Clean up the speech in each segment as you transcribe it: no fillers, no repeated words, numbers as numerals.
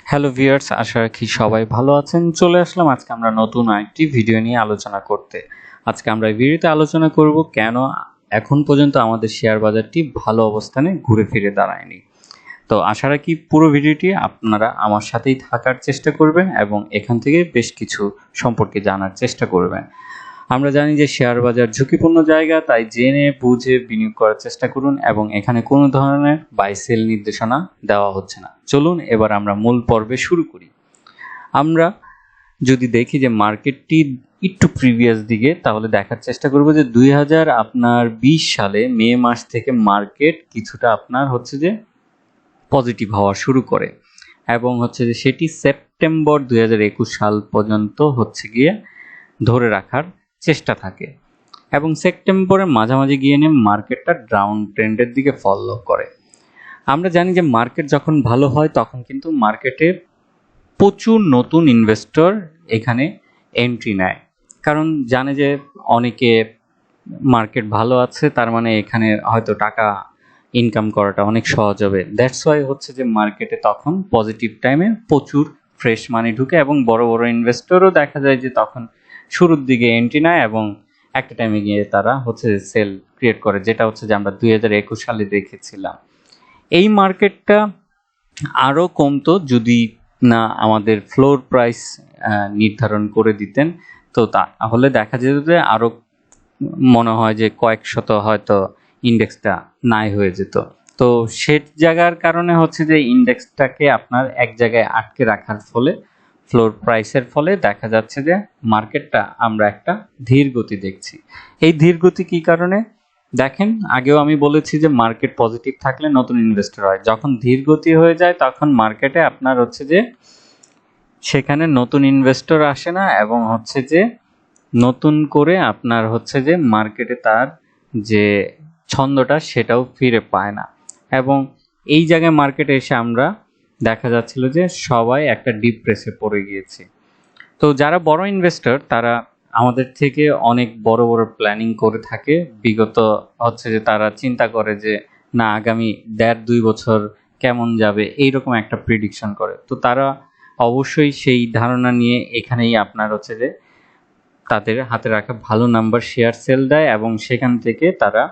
Hello viewers, আশা রাখি সবাই ভালো আছেন। চলে আসলাম আজকে আমরা নতুন আরেকটি ভিডিও নিয়ে আলোচনা করতে। আজকে আমরা এই ভিডিওতে আলোচনা করব কেন এখন পর্যন্ত আমাদের শেয়ার বাজারটি ভালো অবস্থানে ঘুরে ফিরে দাঁড়ায়নি। তো আশা রাখি পুরো ভিডিওটি আপনারা আমার সাথেই থাকার চেষ্টা করবেন এবং এখান থেকে বেশ কিছু সম্পর্কে জানার চেষ্টা করবেন। আমরা জানি যে শেয়ার বাজার ঝুঁকিপূর্ণ জায়গা, তাই জেনে বুঝে বিনিয়োগ করার চেষ্টা করুন এবং এখানে কোনো ধরনের বাই সেল নির্দেশনা দেওয়া হচ্ছে না। চলুন এবার আমরা মূল পর্বে শুরু করি। আমরা যদি দেখি যে মার্কেটটি একটু প্রিভিয়াস দিকে, তাহলে দেখার চেষ্টা করব যে 2020 সালে মে মাস থেকে মার্কেট কিছুটা আপনার হচ্ছে যে পজিটিভ হওয়া শুরু করে এবং হচ্ছে যে সেটি সেপ্টেম্বর 2021 সাল পর্যন্ত হচ্ছে গিয়ে ধরে রাখার চেষ্টা থাকে এবং সেপ্টেম্বরের মাঝামাঝি গিয়ে নিয়ে মার্কেটটা ডাউন ট্রেন্ডের দিকে ফলো করে। আমরা জানি যে মার্কেট যখন ভালো হয় তখন কিন্তু মার্কেটে প্রচুর নতুন ইনভেস্টর এখানে এন্ট্রি নেয়, কারণ জানে যে অনেকে মার্কেট ভালো আছে, তার মানে এখানে হয়তো টাকা ইনকাম করাটা অনেক সহজ হবে। দ্যাটস ওয়াই হচ্ছে যে মার্কেটে তখন পজিটিভ টাইমে প্রচুর ফ্রেশ মানি ঢুকে এবং বড় বড় ইনভেস্টরও দেখা যায় যে তখন শুরুর দিকে এন্ট্রি নেয় এবং একটা টাইমে গিয়ে তারা হচ্ছে সেল ক্রিয়েট করে, যেটা হচ্ছে যে আমরা 2021 সালে দেখেছিলাম। এই মার্কেটটা আরও কমতো যদি না আমাদের ফ্লোর প্রাইস নির্ধারণ করে দিতেন, তো তাহলে দেখা যেত যে আরও মনে হয় যে কয়েকশত হয়তো ইন্ডেক্সটা নাই হয়ে যেত। তো সে জায়গার কারণে হচ্ছে যে ইন্ডেক্সটাকে আপনার এক জায়গায় আটকে রাখার ফলে ফ্লোর প্রাইসের ফলে দেখা যাচ্ছে যে মার্কেটটা আমরা একটা ধীর গতি দেখছি। এই ধীর গতি কী কারণে দেখেন, আগেও আমি বলেছি যে মার্কেট পজিটিভ থাকলে নতুন ইনভেস্টর হয়, যখন ধীর গতি হয়ে যায় তখন মার্কেটে আপনার হচ্ছে যে সেখানে নতুন ইনভেস্টর আসে না এবং হচ্ছে যে নতুন করে আপনার হচ্ছে যে মার্কেটে তার যে ছন্দটা সেটাও ফিরে পায় না এবং এই জায়গায় মার্কেটে এসে আমরা দেখা যাচ্ছিল যে সবাই একটা ডিপ্রেসে পড়ে গিয়েছে। তো যারা বড় ইনভেস্টর তারা আমাদের থেকে অনেক বড় বড় প্ল্যানিং করে থাকে, বিগত হচ্ছে যে তারা চিন্তা করে যে না আগামী 1.5-2 বছর কেমন যাবে, এইরকম একটা প্রিডিকশন করে। তো তারা অবশ্যই সেই ধারণা নিয়ে এখানেই আপনার হচ্ছে যে তাদের হাতে রাখা ভালো নাম্বার শেয়ার সেল দেয় এবং সেখান থেকে তারা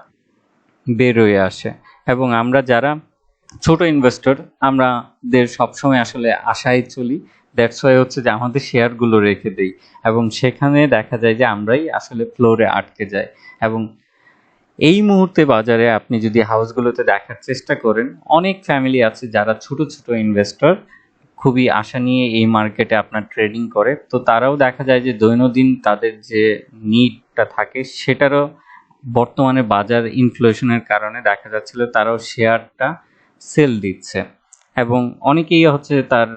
বের হয়ে আসে এবং আমরা যারা ছোট ইনভেস্টর আমাদের সবসময় আসলে আশায় চলি। দ্যাটস ওয়াই হচ্ছে যে আমাদের শেয়ারগুলো রেখে দেই এবং সেখানে দেখা যায় যে আমরাই আসলে ফ্লোরে আটকে যাই। এবং এই মুহূর্তে বাজারে আপনি যদি হাউসগুলোতে দেখার চেষ্টা করেন, অনেক ফ্যামিলি আছে যারা ছোট ছোট ইনভেস্টর খুবই আশা নিয়ে এই মার্কেটে আপনার ট্রেডিং করে। তো তারাও দেখা যায় যে দৈনন্দিন তাদের যে নিডটা থাকে সেটারও বর্তমানে বাজার ইনফ্লেশনের কারণে দেখা যাচ্ছিল তারাও শেয়ারটা সেল দিচ্ছে এবং অনেকেই হচ্ছে তার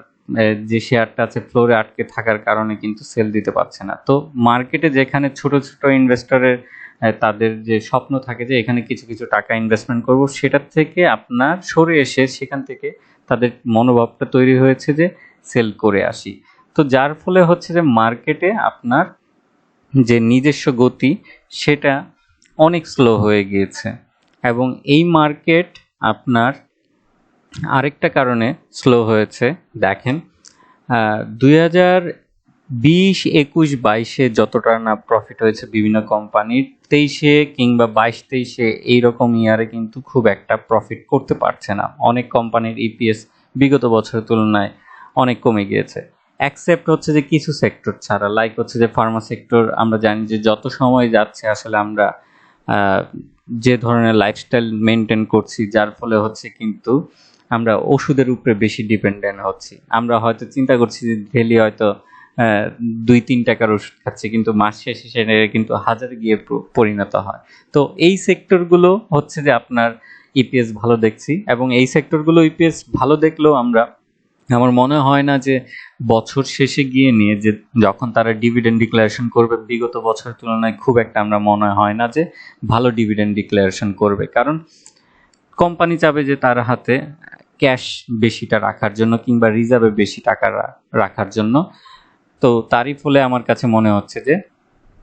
যে শেয়ারটা আছে ফ্লোরে আটকে থাকার কারণে কিন্তু সেল দিতে পারছে না। তো মার্কেটে যেখানে ছোট ছোট ইনভেস্টরের তাদের যে স্বপ্ন থাকে যে এখানে কিছু কিছু টাকা ইনভেস্টমেন্ট করব, সেটার থেকে আপনার সরে এসে সেখান থেকে তাদের মনোভাবটা তৈরি হয়েছে যে সেল করে আসি। তো যার ফলে হচ্ছে যে মার্কেটে আপনার যে নিজস্ব গতি সেটা অনেক স্লো হয়ে গিয়েছে এবং এই মার্কেট আপনার আরেকটা কারণে স্লো হয়েছে। দেখেন 2020, 21, 22-এ যতটা না প্রফিট হয়েছে বিভিন্ন কোম্পানির, 23-এ কিংবা 22-23-এ এইরকম ইয়ারে কিন্তু খুব একটা প্রফিট করতে পারছে না। অনেক কোম্পানির ইপিএস বিগত বছরের তুলনায় অনেক কমে গিয়েছে, অ্যাকসেপ্ট হচ্ছে যে কিছু সেক্টর ছাড়া, লাইক হচ্ছে যে ফার্মা সেক্টর। আমরা জানি যে যত সময় যাচ্ছে আসলে আমরা যে ধরনের লাইফস্টাইল মেনটেন করছি যার ফলে হচ্ছে কিন্তু আমরা ওষুধের উপরে বেশি ডিপেন্ডেন্ট হচ্ছি। আমরা হয়তো চিন্তা করছি যে ডেলি হয়তো 2-3 টাকার ওষুধ খাচ্ছি, কিন্তু মাস শেষে সেটা কিন্তু হাজারে গিয়ে পরিণত হয়। তো এই সেক্টরগুলো হচ্ছে যে আপনার ইপিএস ভালো দেখছি এবং এই সেক্টরগুলো ইপিএস ভালো দেখলেও আমার মনে হয় না যে বছর শেষে গিয়ে নিয়ে যে যখন তারা ডিভিডেন্ড ডিক্লারেশন করবে বিগত বছরের তুলনায় খুব একটা আমরা মনে হয় না যে ভালো ডিভিডেন্ড ডিক্লারেশন করবে, কারণ কোম্পানি চাবে যে তার হাতে ক্যাশ বেশিটা রাখার জন্য কিংবা রিজার্ভে বেশি টাকা রাখার জন্য। তো তারই ফলে আমার কাছে মনে হচ্ছে যে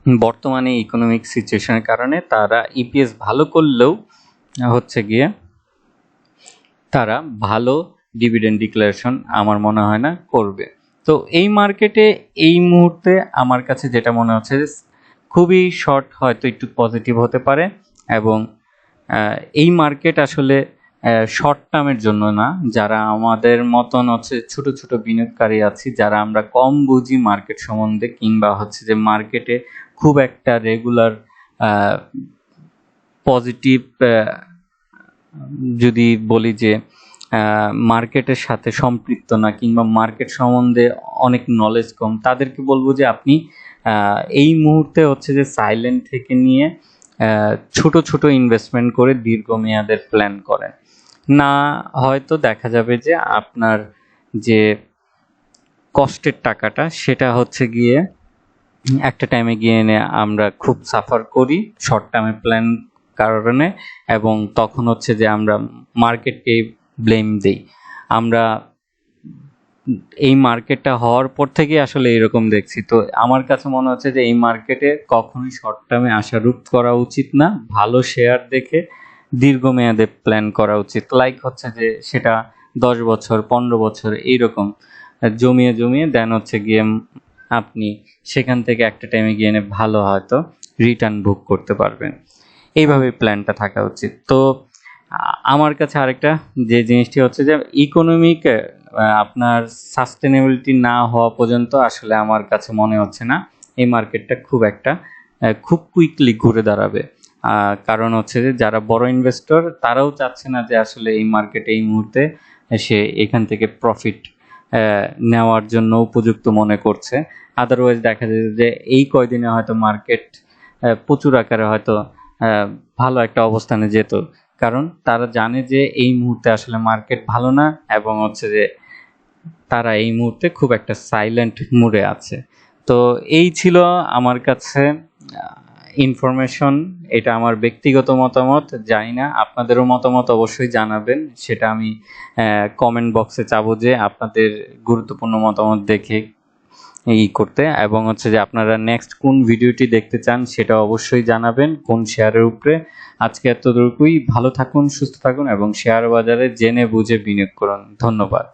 বর্তমানে ইকোনমিক সিচুয়েশনের কারণে তারা ইপিএস ভালো করলেও হচ্ছে গিয়ে তারা ভালো ডিভিডেন্ড ডিক্লারেশন আমার মনে হয় না করবে। তো এই মার্কেটে এই মুহূর্তে আমার কাছে যেটা মনে হচ্ছে যে খুবই শর্ট হয়তো একটু পজিটিভ হতে পারে, এবং এই মার্কেট আসলে শর্ট টার্মের জন্য না। যারা আমাদের মতন হচ্ছে ছোট ছোট বিনিয়োগকারী আছি, যারা আমরা কম বুঝি মার্কেট সম্বন্ধে, কিংবা হচ্ছে যে মার্কেটে খুব একটা রেগুলার পজিটিভ যদি বলি যে মার্কেটের সাথে সম্পৃক্ত না, কিংবা মার্কেট সম্বন্ধে অনেক নলেজ কম, তাদেরকে বলবো যে আপনি এই মুহূর্তে হচ্ছে যে সাইলেন্ট থেকে নিয়ে ছোট ছোট ইনভেস্টমেন্ট করে দীর্ঘমেয়াদের প্ল্যান করেন। না হয়তো দেখা যাবে যে আপনার যে কষ্টের টাকাটা সেটা হচ্ছে গিয়ে একটা টাইমে গিয়ে এনে আমরা খুব সাফার করি শর্ট টার্মে প্ল্যান কারণে, এবং তখন হচ্ছে যে আমরা মার্কেটকে ব্লেম দিই। আমরা এই মার্কেটটা হওয়ার পর থেকে আসলে এরকম দেখছি। তো আমার কাছে মনে হচ্ছে যে এই মার্কেটে কখনোই শর্ট টার্মে আশারূপ করা উচিত না, ভালো শেয়ার দেখে দীর্ঘমেয়াদে প্ল্যান করা উচিত। লাইক হচ্ছে যে সেটা 10 বছর 15 বছর এইরকম জমিয়ে জমিয়ে দেন হচ্ছে গিয়ে আপনি সেখান থেকে একটা টাইমে গিয়ে এনে ভালো হয়তো রিটার্ন ভোগ করতে পারবেন। এইভাবে প্ল্যানটা থাকা উচিত। তো আমার কাছে আরেকটা যে জিনিসটি হচ্ছে যে ইকোনমিক আপনার সাস্টেনেবিলিটি না হওয়া পর্যন্ত আসলে আমার কাছে মনে হচ্ছে না এই মার্কেটটা খুব কুইকলি ঘুরে দাঁড়াবে। কারণ হচ্ছে যে যারা বড় ইনভেস্টর তারাও চাচ্ছে না যে আসলে এই মার্কেটে এই মুহূর্তে সে এখান থেকে প্রফিট নেওয়ার জন্য উপযুক্ত মনে করছে। আদারওয়াইজ দেখা যায় যে এই কয়দিনে হয়তো মার্কেট প্রচুর আকারে হয়তো ভালো একটা অবস্থানে যেত, কারণ তারা জানে যে এই মুহূর্তে আসলে মার্কেট ভালো না, এবং হচ্ছে যে তারা এই মুহূর্তে খুব একটা সাইলেন্ট মুডে আছে। তো এই ছিল আমার কাছে ইনফরমেশন। এটা আমার ব্যক্তিগত মতামত, জানি না আপনাদেরও মতামত অবশ্যই জানাবেন। সেটা আমি কমেন্ট বক্সে চাবো যে আপনাদের গুরুত্বপূর্ণ মতামত দেখে করতে, এবং হচ্ছে যে আপনারা নেক্সট কোন ভিডিওটি দেখতে চান সেটা অবশ্যই জানাবেন, কোন শেয়ারের উপরে। আজকে এতটুকুই। ভালো থাকুন, সুস্থ থাকুন, এবং শেয়ার বাজারে জেনে বুঝে বিনিয়োগ করুন। ধন্যবাদ।